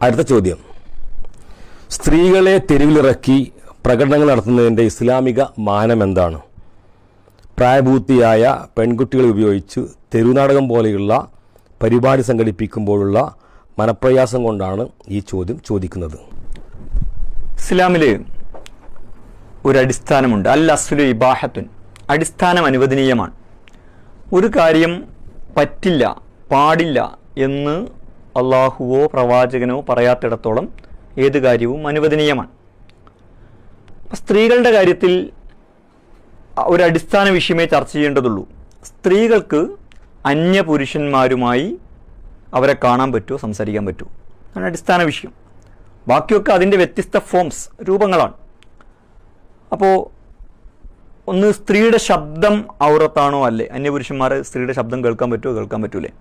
അടുത്ത ചോദ്യം, സ്ത്രീകളെ തെരുവിലിറക്കി പ്രകടനങ്ങൾ നടത്തുന്നതിൻ്റെ ഇസ്ലാമിക മാനം എന്താണ്? പ്രായപൂർത്തിയായ പെൺകുട്ടികളെ ഉപയോഗിച്ച് തെരുവുനാടകം പോലെയുള്ള പരിപാടി സംഘടിപ്പിക്കുമ്പോഴുള്ള മനപ്രയാസം കൊണ്ടാണ് ഈ ചോദ്യം ചോദിക്കുന്നത്. ഇസ്ലാമിൽ ഒരു അടിസ്ഥാനമുണ്ട്. അൽ അസ്ലു ഇബാഹത്തുൻ, അടിസ്ഥാനം അനുവദനീയമാണ്. ഒരു കാര്യം പറ്റില്ല, പാടില്ല എന്ന് അള്ളാഹുവോ പ്രവാചകനോ പറയാത്തിടത്തോളം ഏത് കാര്യവും അനുവദനീയമാണ്. സ്ത്രീകളുടെ കാര്യത്തിൽ ഒരു അടിസ്ഥാന വിഷയമേ ചർച്ച ചെയ്യേണ്ടതുള്ളൂ. സ്ത്രീകൾക്ക് അന്യപുരുഷന്മാരുമായി അവരെ കാണാൻ പറ്റുമോ, സംസാരിക്കാൻ പറ്റുമോ, അതാണ് അടിസ്ഥാന വിഷയം. ബാക്കിയൊക്കെ അതിൻ്റെ വ്യത്യസ്ത ഫോംസ്, രൂപങ്ങളാണ്. അപ്പോൾ ഒന്ന്, സ്ത്രീയുടെ ശബ്ദം ഔറത്താണോ അല്ലേ? അന്യപുരുഷന്മാരെ സ്ത്രീയുടെ ശബ്ദം കേൾക്കാൻ പറ്റുമോ, കേൾക്കാൻ പറ്റൂലേ?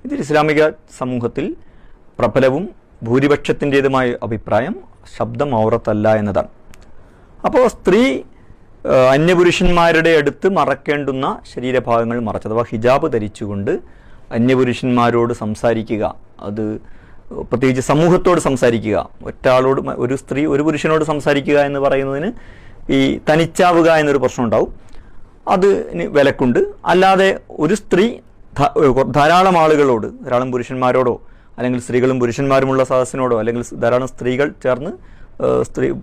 ഇതിൽ ഇസ്ലാമിക സമൂഹത്തിൽ പ്രബലവും ഭൂരിപക്ഷത്തിൻ്റേതുമായ അഭിപ്രായം ശബ്ദം ഔറത്തല്ല എന്നതാണ്. അപ്പോൾ സ്ത്രീ അന്യപുരുഷന്മാരുടെ അടുത്ത് മറക്കേണ്ടുന്ന ശരീരഭാഗങ്ങൾ മറച്ച്, അഥവാ ഹിജാബ് ധരിച്ചുകൊണ്ട് അന്യപുരുഷന്മാരോട് സംസാരിക്കുക, അത് പ്രത്യേകിച്ച് സമൂഹത്തോട് സംസാരിക്കുക, ഒരാളോട്, ഒരു സ്ത്രീ ഒരു പുരുഷനോട് സംസാരിക്കുക എന്ന് പറയുന്നതിന് ഈ തനിച്ചാവുക എന്നൊരു പ്രശ്നം ഉണ്ടാവും, അതിന് വിലക്കുണ്ട്. അല്ലാതെ ഒരു സ്ത്രീ ധാരാളം ആളുകളോട്, ധാരാളം പുരുഷന്മാരോടോ അല്ലെങ്കിൽ സ്ത്രീകളും പുരുഷന്മാരുമുള്ള സദസ്സിനോടോ അല്ലെങ്കിൽ ധാരാളം സ്ത്രീകൾ ചേർന്ന്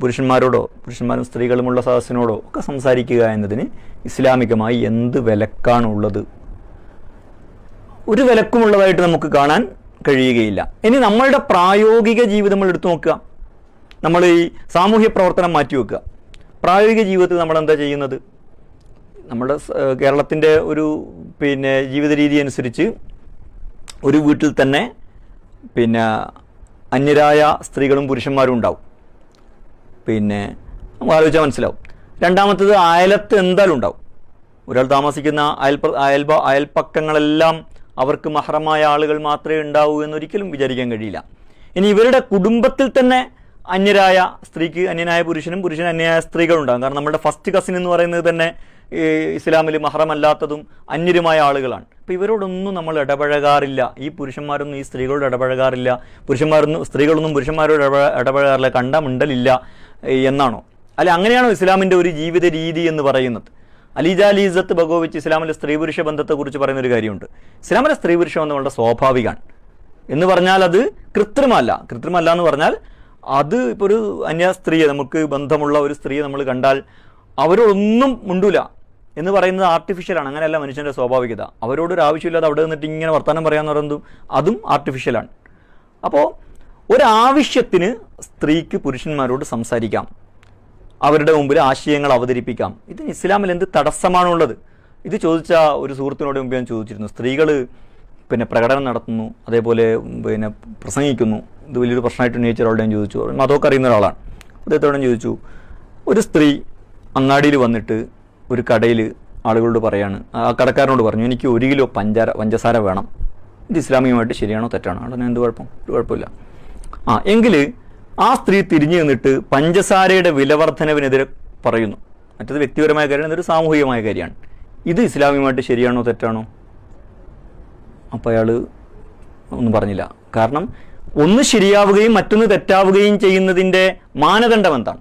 പുരുഷന്മാരോടോ പുരുഷന്മാരും സ്ത്രീകളുമുള്ള സദസ്സിനോടോ ഒക്കെ സംസാരിക്കുക എന്നതിന് ഇസ്ലാമികമായി എന്ത് വിലക്കാണുള്ളത്? ഒരു വിലക്കുമുള്ളതായിട്ട് നമുക്ക് കാണാൻ കഴിയുകയില്ല. ഇനി നമ്മളുടെ പ്രായോഗിക ജീവിതം നമ്മൾ എടുത്തു നോക്കുക. നമ്മൾ ഈ സാമൂഹ്യ പ്രവർത്തനം മാറ്റിവെക്കുക. പ്രായോഗിക ജീവിതത്തിൽ നമ്മൾ എന്താ ചെയ്യുന്നത്? നമ്മുടെ കേരളത്തിൻ്റെ ഒരു ജീവിത രീതി അനുസരിച്ച് ഒരു വീട്ടിൽ തന്നെ അന്യരായ സ്ത്രീകളും പുരുഷന്മാരും ഉണ്ടാവും. നമുക്ക് ആലോചിച്ചാൽ മനസ്സിലാവും. രണ്ടാമത്തത്, അയലത്ത് എന്തായാലും ഉണ്ടാവും. ഒരാൾ താമസിക്കുന്ന അയൽപ്പക്കങ്ങളെല്ലാം അവർക്ക് മഹ്റമായ ആളുകൾ മാത്രമേ ഉണ്ടാവൂ എന്നൊരിക്കലും വിചാരിക്കാൻ കഴിയില്ല. ഇനി ഇവരുടെ കുടുംബത്തിൽ തന്നെ അന്യരായ സ്ത്രീക്ക് അന്യനായ പുരുഷനും പുരുഷന് അന്യനായ സ്ത്രീകളുണ്ടാകും. കാരണം നമ്മുടെ ഫസ്റ്റ് കസിൻ എന്ന് പറയുന്നത് തന്നെ ഇസ്ലാമിൽ മഹ്റമല്ലാത്തതും അന്യരുമായ ആളുകളാണ്. അപ്പോൾ ഇവരോടൊന്നും നമ്മൾ ഇടപഴകാറില്ല. ഈ പുരുഷന്മാരൊന്നും ഈ സ്ത്രീകളോട് ഇടപഴകാറില്ല, സ്ത്രീകളൊന്നും പുരുഷന്മാരോട് ഇടപഴകാറില്ല, കണ്ടമിണ്ടലില്ല എന്നാണോ? അല്ല, അങ്ങനെയാണോ ഇസ്ലാമിൻ്റെ ഒരു ജീവിത രീതി എന്ന് പറയുന്നത്? അലിജാലിസത്ത് ഭഗവച്ച് ഇസ്ലാമിലെ സ്ത്രീ പുരുഷ ബന്ധത്തെക്കുറിച്ച് പറയുന്നൊരു കാര്യമുണ്ട്. ഇസ്ലാമിലെ സ്ത്രീ പുരുഷ ബന്ധം വളരെ സ്വാഭാവികമാണ് എന്ന് പറഞ്ഞാൽ അത് കൃത്രിമല്ല. കൃത്രിമല്ല എന്ന് പറഞ്ഞാൽ അത് ഇപ്പോൾ ഒരു അന്യ സ്ത്രീയെ, നമുക്ക് ബന്ധമുള്ള ഒരു സ്ത്രീയെ നമ്മൾ കണ്ടാൽ അവരോടൊന്നും മുണ്ടൂല എന്ന് പറയുന്നത് ആർട്ടിഫിഷ്യലാണ്. അങ്ങനെയല്ല മനുഷ്യൻ്റെ സ്വാഭാവികത. അവരോടൊരു ആവശ്യമില്ലാതെ അവിടെ നിന്നിട്ട് ഇങ്ങനെ വർത്തമാനം പറയാമെന്ന് പറയുന്നതും അതും ആർട്ടിഫിഷ്യലാണ്. അപ്പോൾ ഒരാവശ്യത്തിന് സ്ത്രീക്ക് പുരുഷന്മാരോട് സംസാരിക്കാം, അവരുടെ മുമ്പിൽ ആശയങ്ങൾ അവതരിപ്പിക്കാം. ഇതിന് ഇസ്ലാമിൽ എന്ത് തടസ്സമാണുള്ളത്? ഇത് ചോദിച്ച ഒരു സുഹൃത്തിനോട് മുമ്പ് ഞാൻ ചോദിച്ചിരുന്നു. സ്ത്രീകൾ പ്രകടനം നടത്തുന്നു, അതേപോലെ പ്രസംഗിക്കുന്നു, ഇത് വലിയൊരു പ്രശ്നമായിട്ട് ഉന്നയിച്ച ഒരാളോട് ഞാൻ ചോദിച്ചു. മതമൊക്കെ അറിയുന്ന ഒരാളാണ്. അദ്ദേഹത്തോട് ഞാൻ ചോദിച്ചു, ഒരു സ്ത്രീ അങ്ങാടിയിൽ വന്നിട്ട് ഒരു കടയിൽ ആളുകളോട് പറയാണ്, ആ കടക്കാരനോട് പറഞ്ഞു, എനിക്ക് 1 കിലോ പഞ്ചസാര വേണം. ഇത് ഇസ്ലാമികമായിട്ട് ശരിയാണോ തെറ്റാണോ? അവിടെ എന്ത് കുഴപ്പം? ഒരു കുഴപ്പമില്ല. എങ്കിൽ ആ സ്ത്രീ തിരിഞ്ഞു നിന്നിട്ട് പഞ്ചസാരയുടെ വിലവർദ്ധനവിനെതിരെ പറയുന്നു. മറ്റത് വ്യക്തിപരമായ കാര്യമാണ്, ഇതൊരു സാമൂഹികമായ കാര്യമാണ്. ഇത് ഇസ്ലാമികമായിട്ട് ശരിയാണോ തെറ്റാണോ? അപ്പോൾ അയാൾ ഒന്നും പറഞ്ഞില്ല. കാരണം ഒന്ന് ശരിയാവുകയും മറ്റൊന്ന് തെറ്റാവുകയും ചെയ്യുന്നതിൻ്റെ മാനദണ്ഡം എന്താണ്?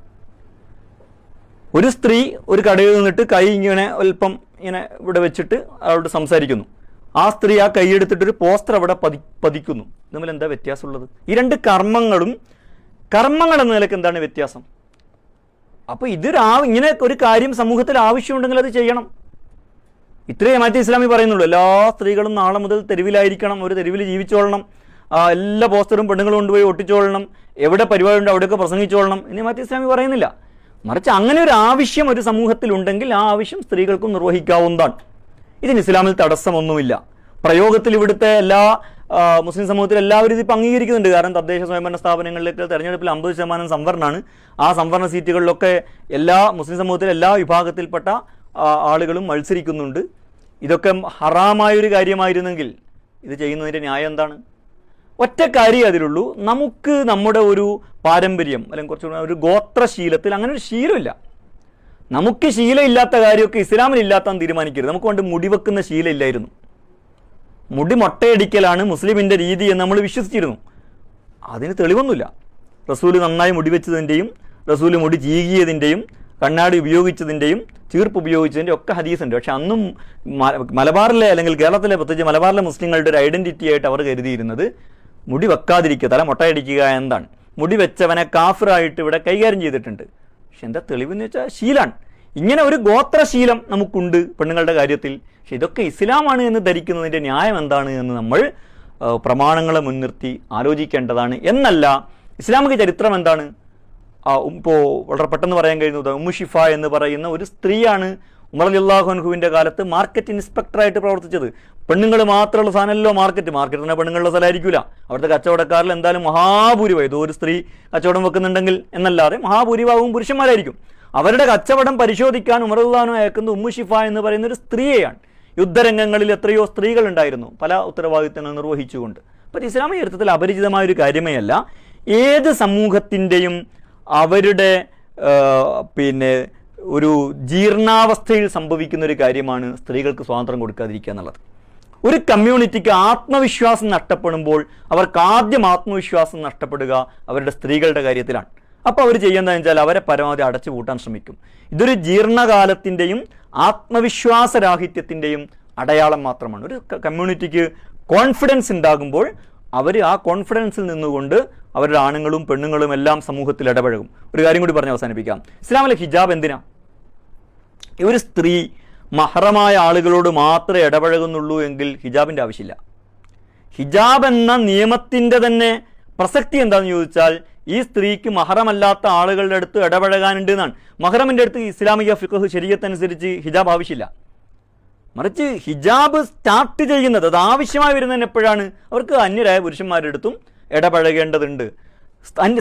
ഒരു സ്ത്രീ ഒരു കടയിൽ നിന്നിട്ട് കൈ ഇങ്ങനെ അല്പം ഇങ്ങനെ ഇവിടെ വെച്ചിട്ട് അവളോട് സംസാരിക്കുന്നു. ആ സ്ത്രീ ആ കൈയെടുത്തിട്ടൊരു പോസ്റ്റർ അവിടെ പതിക്കുന്നു. തമ്മിൽ എന്താ വ്യത്യാസമുള്ളത്? ഈ രണ്ട് കർമ്മങ്ങളും കർമ്മങ്ങൾ എന്ന നിലയ്ക്ക് എന്താണ് വ്യത്യാസം? അപ്പോൾ ഇങ്ങനെ ഒരു കാര്യം സമൂഹത്തിൽ ആവശ്യമുണ്ടെങ്കിൽ അത് ചെയ്യണം. ഇത്രയേ മാറ്റി ഇസ്ലാമി പറയുന്നുള്ളൂ. എല്ലാ സ്ത്രീകളും നാളെ മുതൽ തെരുവിലായിരിക്കണം, ഒരു തെരുവിൽ ജീവിച്ചോളണം, എല്ലാ പോസ്റ്ററും പെണ്ണുങ്ങളും കൊണ്ടുപോയി ഒട്ടിച്ചോളണം, എവിടെ പരിപാടി ഉണ്ട് അവിടെയൊക്കെ പ്രസംഗിച്ചോളണം എന്ന് മാറ്റി ഇസ്ലാമി പറയുന്നില്ല. മറിച്ച് അങ്ങനെ ഒരു ആവശ്യം ഒരു സമൂഹത്തിലുണ്ടെങ്കിൽ ആ ആവശ്യം സ്ത്രീകൾക്കും നിർവഹിക്കാവുന്നതാണ്. ഇതിന് ഇസ്ലാമിൽ തടസ്സമൊന്നുമില്ല. പ്രയോഗത്തിൽ ഇവിടുത്തെ എല്ലാ മുസ്ലിം സമൂഹത്തിൽ എല്ലാവരും ഇതിപ്പോൾ അംഗീകരിക്കുന്നുണ്ട്. കാരണം തദ്ദേശ സ്വയംഭരണ സ്ഥാപനങ്ങളിലേക്ക് തെരഞ്ഞെടുപ്പിൽ 50% സംവരണമാണ്. ആ സംവരണ സീറ്റുകളിലൊക്കെ എല്ലാ മുസ്ലിം സമൂഹത്തിലെ എല്ലാ വിഭാഗത്തിൽപ്പെട്ട ആളുകളും മത്സരിക്കുന്നുണ്ട്. ഇതൊക്കെ ഹറാമായൊരു കാര്യമായിരുന്നെങ്കിൽ ഇത് ചെയ്യുന്നതിൻ്റെ ന്യായം എന്താണ്? ഒറ്റ കാര്യം അതിലുള്ളൂ, നമുക്ക് നമ്മുടെ ഒരു പാരമ്പര്യം അല്ലെങ്കിൽ കുറച്ചുകൂടെ ഒരു ഗോത്രശീലത്തിൽ അങ്ങനെ ഒരു ശീലമില്ല. നമുക്ക് ശീലമില്ലാത്ത കാര്യമൊക്കെ ഇസ്ലാമിലില്ലാത്താന്ന് തീരുമാനിക്കരുത്. നമുക്ക് കൊണ്ട് മുടി വെക്കുന്ന ശീലമില്ലായിരുന്നു. മുടി മൊട്ടയടിക്കലാണ് മുസ്ലിമിൻ്റെ രീതി എന്ന് നമ്മൾ വിശ്വസിച്ചിരുന്നു. അതിന് തെളിവൊന്നുമില്ല. റസൂല് നന്നായി മുടി വെച്ചതിൻ്റെയും റസൂല് മുടി ചീകിയതിൻ്റെയും കണ്ണാടി ഉപയോഗിച്ചതിൻ്റെയും ചീർപ്പ് ഉപയോഗിച്ചതിൻ്റെ ഒക്കെ ഹദീസുണ്ട്. പക്ഷെ അന്നും മലബാറിലെ അല്ലെങ്കിൽ കേരളത്തിലെ പ്രത്യേകിച്ച് മലബാറിലെ മുസ്ലിങ്ങളുടെ ഒരു ഐഡൻറ്റിറ്റി ആയിട്ട് അവർ കരുതിയിരുന്നത് മുടി വെക്കാതിരിക്കുക, തല മുട്ടയടിക്കുക എന്താണ്. മുടി വെച്ചവനെ കാഫിറായിട്ട് ഇവിടെ കൈകാര്യം ചെയ്തിട്ടുണ്ട്. പക്ഷെ എന്താ തെളിവെന്ന് വെച്ചാൽ ശീലാണ്. ഇങ്ങനെ ഒരു ഗോത്രശീലം നമുക്കുണ്ട് പെണ്ണുങ്ങളുടെ കാര്യത്തിൽ. പക്ഷെ ഇതൊക്കെ ഇസ്ലാമാണ് എന്ന് ധരിക്കുന്നതിൻ്റെ ന്യായം എന്താണ് എന്ന് നമ്മൾ പ്രമാണങ്ങളെ മുൻനിർത്തി ആലോചിക്കേണ്ടതാണ്. എന്നല്ല ഇസ്ലാമിക ചരിത്രം എന്താണ്. ഇപ്പോൾ വളരെ പെട്ടെന്ന് പറയാൻ കഴിയുന്നത് ഉമ്മു ഷിഫ എന്ന് പറയുന്ന ഒരു സ്ത്രീയാണ് ഉമർ റളിയല്ലാഹു അൻഹുവിൻ്റെ കാലത്ത് മാർക്കറ്റ് ഇൻസ്പെക്ടറായിട്ട് പ്രവർത്തിച്ചത്. പെണ്ണുങ്ങൾ മാത്രമുള്ള സാധനമല്ലോ മാർക്കറ്റ് തന്നെ പെണ്ണുങ്ങളുടെ സ്ഥലമായിരിക്കില്ല. അവിടുത്തെ കച്ചവടക്കാരിൽ എന്തായാലും മഹാഭൂരിഭാഗം ഏതോ ഒരു സ്ത്രീ കച്ചവടം വെക്കുന്നുണ്ടെങ്കിൽ എന്നല്ലാതെ മഹാഭൂരിഭാഗവും പുരുഷന്മാരായിരിക്കും. അവരുടെ കച്ചവടം പരിശോധിക്കാൻ ഉമർ റളിയല്ലാഹു അൻഹു അയക്കുന്ന ഉമ്മു ഷിഫ എന്ന് പറയുന്ന ഒരു സ്ത്രീയെയാണ്. യുദ്ധരംഗങ്ങളിൽ എത്രയോ സ്ത്രീകൾ ഉണ്ടായിരുന്നു പല ഉത്തരവാദിത്തങ്ങൾ നിർവഹിച്ചുകൊണ്ട്. അപ്പോൾ ഇസ്ലാമിക ചരിത്രത്തിൽ അപരിചിതമായൊരു കാര്യമേ അല്ല. ഏത് സമൂഹത്തിൻ്റെയും അവരുടെ ഒരു ജീർണാവസ്ഥയിൽ സംഭവിക്കുന്ന ഒരു കാര്യമാണ് സ്ത്രീകൾക്ക് സ്വാതന്ത്ര്യം കൊടുക്കാതിരിക്കുക എന്നുള്ളത്. ഒരു കമ്മ്യൂണിറ്റിക്ക് ആത്മവിശ്വാസം നഷ്ടപ്പെടുമ്പോൾ അവർക്ക് ആദ്യം ആത്മവിശ്വാസം നഷ്ടപ്പെടുക അവരുടെ സ്ത്രീകളുടെ കാര്യത്തിലാണ്. അപ്പോൾ അവർ ചെയ്യുന്നതെന്ന് വെച്ചാൽ അവരെ പരമാവധി അടച്ചു പൂട്ടാൻ ശ്രമിക്കും. ഇതൊരു ജീർണകാലത്തിൻ്റെയും ആത്മവിശ്വാസരാഹിത്യത്തിൻ്റെയും അടയാളം മാത്രമാണ്. ഒരു കമ്മ്യൂണിറ്റിക്ക് കോൺഫിഡൻസ് ഉണ്ടാകുമ്പോൾ അവർ ആ കോൺഫിഡൻസിൽ നിന്നുകൊണ്ട് അവരുടെ ആണുങ്ങളും പെണ്ണുങ്ങളും എല്ലാം സമൂഹത്തിൽ ഇടപഴകും. ഒരു കാര്യം കൂടി പറഞ്ഞ് അവസാനിപ്പിക്കാം. ഇസ്ലാമിലെ ഹിജാബ് എന്തിനാ? ഒരു സ്ത്രീ മഹറമായ ആളുകളോട് മാത്രമേ ഇടപഴകുന്നുള്ളൂ എങ്കിൽ ഹിജാബിൻ്റെ ആവശ്യമില്ല. ഹിജാബ് എന്ന നിയമത്തിൻ്റെ തന്നെ പ്രസക്തി എന്താണെന്ന് ചോദിച്ചാൽ ഈ സ്ത്രീക്ക് മഹറമല്ലാത്ത ആളുകളുടെ അടുത്ത് ഇടപഴകാനുണ്ട് എന്നാണ്. മഹറമിൻ്റെ അടുത്ത് ഇസ്ലാമിക ഫിഖ് ശരീഅത്തനുസരിച്ച് ഹിജാബ് ആവശ്യമില്ല. മറിച്ച് ഹിജാബ് സ്റ്റാർട്ട് ചെയ്യുന്നത് അത് ആവശ്യമായി വരുന്നതിന് എപ്പോഴാണ്? അവർക്ക് അന്യരായ പുരുഷന്മാരുടെ അടുത്തും ഇടപഴകേണ്ടതുണ്ട്.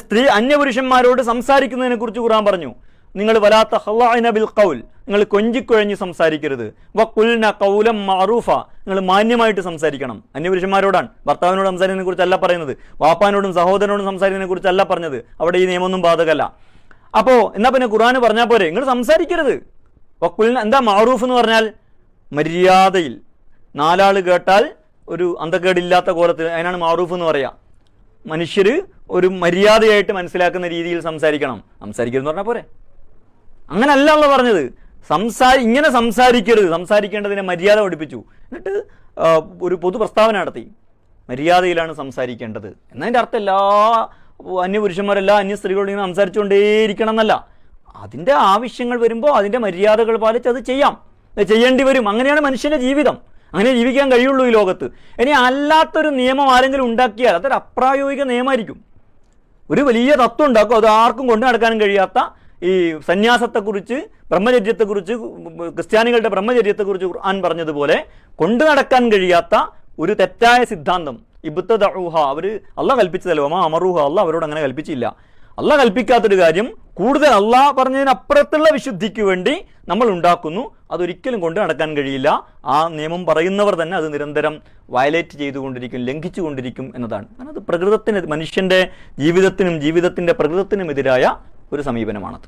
സ്ത്രീ അന്യപുരുഷന്മാരോട് സംസാരിക്കുന്നതിനെ കുറിച്ച് ഖുർആൻ പറഞ്ഞു, നിങ്ങൾ വലാത്ത ഖളഅന ബിൽ ഖൗൽ, നിങ്ങൾ കൊഞ്ചിക്കുഴഞ്ഞ് സംസാരിക്കരുത്. വഖുൽന ഖൗലൻ മഅറൂഫ, നിങ്ങൾ മാന്യമായിട്ട് സംസാരിക്കണം. അന്യപുരുഷന്മാരോടാണ്. ഭർത്താവിനോട് സംസാരിക്കുന്നതിനെ കുറിച്ചല്ല പറയുന്നത്. വാപ്പാനോടും സഹോദരനോടും സംസാരിക്കുന്നതിനെ കുറിച്ചല്ല പറഞ്ഞത്. അവിടെ ഈ നിയമമൊന്നും ബാധകമല്ല. അപ്പോൾ എന്നാ പിന്നെ ഖുർആൻ പറഞ്ഞാൽ പോരെ നിങ്ങൾ സംസാരിക്കരുത്. വഖുൽന എന്താ മഅറൂഫ് എന്ന് പറഞ്ഞാൽ മര്യാദയിൽ, നാലാൾ കേട്ടാൽ ഒരു അന്തക്കേടില്ലാത്ത കോലത്തിൽ, അതിനാണ് മഅറൂഫ് എന്ന് പറയുക. മനുഷ്യർ ഒരു മര്യാദയായിട്ട് മനസ്സിലാക്കുന്ന രീതിയിൽ സംസാരിക്കണം. സംസാരിക്കരുതെന്ന് പറഞ്ഞാൽ പോരെ. അങ്ങനല്ല അള്ളാഹ് പറഞ്ഞത്. ഇങ്ങനെ സംസാരിക്കരുത്, സംസാരിക്കേണ്ടതിനെ മര്യാദ പഠിപ്പിച്ചു. എന്നിട്ട് ഒരു പൊതു പ്രസ്താവന നടത്തി, മര്യാദയിലാണ് സംസാരിക്കേണ്ടത്. എന്നതിൻ്റെ അർത്ഥം എല്ലാ അന്യപുരുഷന്മാരെല്ലാ അന്യ സ്ത്രീകളോട് ഇങ്ങനെ സംസാരിച്ചുകൊണ്ടേയിരിക്കണം എന്നല്ല. അതിൻ്റെ ആവശ്യങ്ങൾ വരുമ്പോൾ അതിൻ്റെ മര്യാദകൾ പാലിച്ച് അത് ചെയ്യേണ്ടി വരും. അങ്ങനെയാണ് മനുഷ്യൻ്റെ ജീവിതം. അങ്ങനെ ജീവിക്കാൻ കഴിയുള്ളൂ ഈ ലോകത്ത്. ഇനി അല്ലാത്തൊരു നിയമം ആരെങ്കിലും ഉണ്ടാക്കിയാൽ അതൊരു അപ്രായോഗിക നിയമമായിരിക്കും. ഒരു വലിയ തത്വം ഉണ്ടാക്കും, അത് ആർക്കും കൊണ്ടു നടക്കാനും കഴിയാത്ത ഈ സന്യാസത്തെക്കുറിച്ച്, ബ്രഹ്മചര്യത്തെക്കുറിച്ച്, ക്രിസ്ത്യാനികളുടെ ബ്രഹ്മചര്യത്തെക്കുറിച്ച് ഖുർആൻ പറഞ്ഞതുപോലെ കൊണ്ടു നടക്കാൻ കഴിയാത്ത ഒരു തെറ്റായ സിദ്ധാന്തം ഇബ്തദഊഹ, അവർ അള്ളാഹ് കൽപ്പിച്ചതല്ല. വമാ അമറൂഹ, അള്ളാഹ് അവരോട് അങ്ങനെ കൽപ്പിച്ചില്ല. അള്ളാഹ് കൽപ്പിക്കാത്തൊരു കാര്യം കൂടുതൽ അള്ളാഹ് പറഞ്ഞതിനപ്പുറത്തുള്ള വിശുദ്ധിക്ക് വേണ്ടി നമ്മൾ ഉണ്ടാക്കുന്നു. അതൊരിക്കലും കൊണ്ടു നടക്കാൻ കഴിയില്ല. ആ നിയമം പറയുന്നവർ തന്നെ അത് നിരന്തരം വയലേറ്റ് ചെയ്തുകൊണ്ടിരിക്കും, ലംഘിച്ചുകൊണ്ടിരിക്കും എന്നതാണ്. കാരണം അത് പ്രകൃതത്തിന്, മനുഷ്യൻ്റെ ജീവിതത്തിനും ജീവിതത്തിൻ്റെ പ്രകൃതത്തിനും എതിരായ ഒരു സമീപനമാണത്.